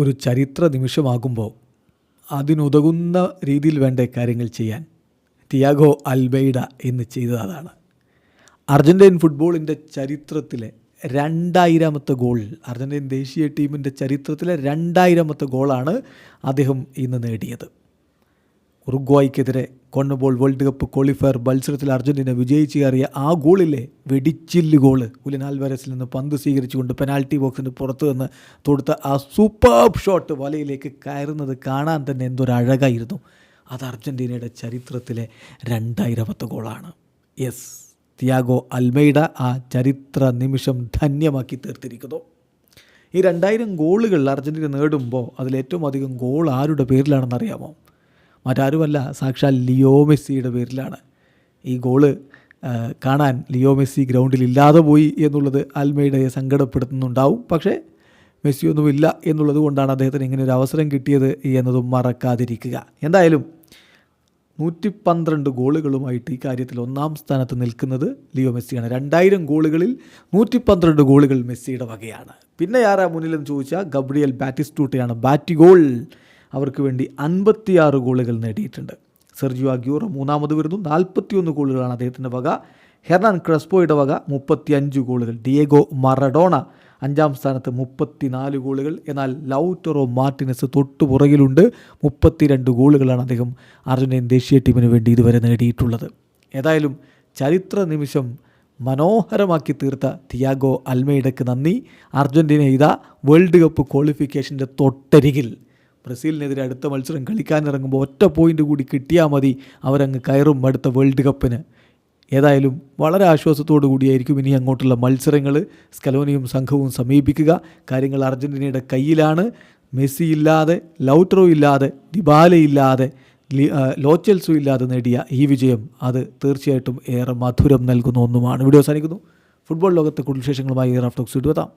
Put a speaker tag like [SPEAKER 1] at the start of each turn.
[SPEAKER 1] ഒരു ചരിത്ര നിമിഷമാകുമ്പോൾ അതിനുതകുന്ന രീതിയിൽ വേണ്ട കാര്യങ്ങൾ ചെയ്യാൻ തിയാഗോ അൽബൈഡ ഇന്ന് ചെയ്തത് അതാണ്. അർജൻറ്റീൻ ഫുട്ബോളിൻ്റെ ചരിത്രത്തിലെ 2000ാമത്തെ ഗോൾ, അർജൻറ്റീൻ ദേശീയ ടീമിൻ്റെ ചരിത്രത്തിലെ 2000ാമത്തെ ഗോളാണ് അദ്ദേഹം ഇന്ന് നേടിയത്. ഉറുഗ്വായ്ക്കെതിരെ കോൺമബോൾ വേൾഡ് കപ്പ് ക്വാളിഫയർ മത്സരത്തിൽ അർജൻറ്റീന വിജയിച്ച് കയറിയ ആ ഗോളിലെ വെടിച്ചില്ല് ഗോള്, ഉലിൻ ആൽവാരസിൽ നിന്ന് പന്ത് സ്വീകരിച്ചുകൊണ്ട് പെനാൽറ്റി ബോക്സിൻ്റെ പുറത്ത് നിന്ന് തൊടുത്ത ആ സൂപ്പർബ് ഷോട്ട് വലയിലേക്ക് കയറുന്നത് കാണാൻ തന്നെ എന്തൊരഴകായിരുന്നു. അത് അർജൻറ്റീനയുടെ ചരിത്രത്തിലെ 2000ാമത്തെ ഗോളാണ്. യെസ്, തിയാഗോ അൽമൈഡ ആ ചരിത്ര നിമിഷം ധന്യമാക്കി തീർത്തിരിക്കുന്നു. ഈ 2000 ഗോളുകൾ അർജൻറ്റീന നേടുമ്പോൾ അതിലേറ്റവും അധികം ഗോൾ ആരുടെ പേരിലാണെന്നറിയാമോ? മറ്റാരുമല്ല, സാക്ഷാൽ ലിയോ മെസ്സിയുടെ പേരിലാണ്. ഈ ഗോള് കാണാൻ ലിയോ മെസ്സി ഗ്രൗണ്ടിൽ ഇല്ലാതെ പോയി എന്നുള്ളത് അൽമൈഡയെ സങ്കടപ്പെടുത്തുന്നുണ്ടാവും. പക്ഷേ മെസ്സിയൊന്നുമില്ല എന്നുള്ളത് കൊണ്ടാണ് അദ്ദേഹത്തിന് ഇങ്ങനെ ഒരു അവസരം കിട്ടിയത് എന്നതും മറക്കാതിരിക്കുക. എന്തായാലും 112 ഗോളുകളുമായിട്ട് ഈ കാര്യത്തിൽ ഒന്നാം സ്ഥാനത്ത് നിൽക്കുന്നത് ലിയോ മെസ്സിയാണ്. 2000 ഗോളുകളിൽ 112 ഗോളുകൾ മെസ്സിയുടെ വകയാണ്. പിന്നെ ആരാ മുന്നിലെന്ന് ചോദിച്ചാൽ ഗബ്രിയൽ ബാറ്റിസ്റ്റൂട്ടയാണ്. ബാറ്റിഗോൾ അവർക്ക് വേണ്ടി 56 ഗോളുകൾ നേടിയിട്ടുണ്ട്. സെർജിയോ അഗ്യൂറോ മൂന്നാമത് വരുന്നു, 41 ഗോളുകളാണ് അദ്ദേഹത്തിൻ്റെ വക. ഹെർനാൻ ക്രെസ്പോയുടെ വക 35 ഗോളുകൾ. ഡിയേഗോ മറഡോണ 5ാം സ്ഥാനത്ത് 34 ഗോളുകൾ. എന്നാൽ ലൗറ്ററോ മാർട്ടിനസ് തൊട്ടു പുറകിലുണ്ട്, 32 ഗോളുകളാണ് അദ്ദേഹം അർജൻറ്റീൻ ദേശീയ ടീമിന് വേണ്ടി ഇതുവരെ നേടിയിട്ടുള്ളത്. ഏതായാലും ചരിത്ര നിമിഷം മനോഹരമാക്കി തീർത്ത തിയാഗോ അൽമൈഡയ്ക്ക് നന്ദി. അർജൻറ്റീന ഇതാ വേൾഡ് കപ്പ് ക്വാളിഫിക്കേഷൻ്റെ തൊട്ടരികിൽ. ബ്രസീലിനെതിരെ അടുത്ത മത്സരം കളിക്കാനിറങ്ങുമ്പോൾ ഒറ്റ പോയിൻ്റ് കൂടി കിട്ടിയാൽ മതി, അവരങ്ങ് കയറും അടുത്ത വേൾഡ് കപ്പിന്. ഏതായാലും വളരെ ആശ്വാസത്തോടു കൂടിയായിരിക്കും ഇനി അങ്ങോട്ടുള്ള മത്സരങ്ങൾ. സ്കലോനിയും സംഘവും സമീപിക്കുക. കാര്യങ്ങൾ അർജൻറ്റീനയുടെ കയ്യിലാണ്. മെസ്സി ഇല്ലാതെ, ലൗട്രോ ഇല്ലാതെ, ഡിബാല ഇല്ലാതെ, ലോച്ചെൽസോ ഇല്ലാതെ നേടിയ ഈ വിജയം അത് തീർച്ചയായിട്ടും ഏറെ മധുരം നൽകുന്ന ഒന്നുമാണ്. വീഡിയോ അവസാനിക്കുന്നു. ഫുട്ബോൾ ലോകത്തെ കൂടുതൽ വിശേഷങ്ങളുമായി റാഫ് ടോക്സ് എത്താം.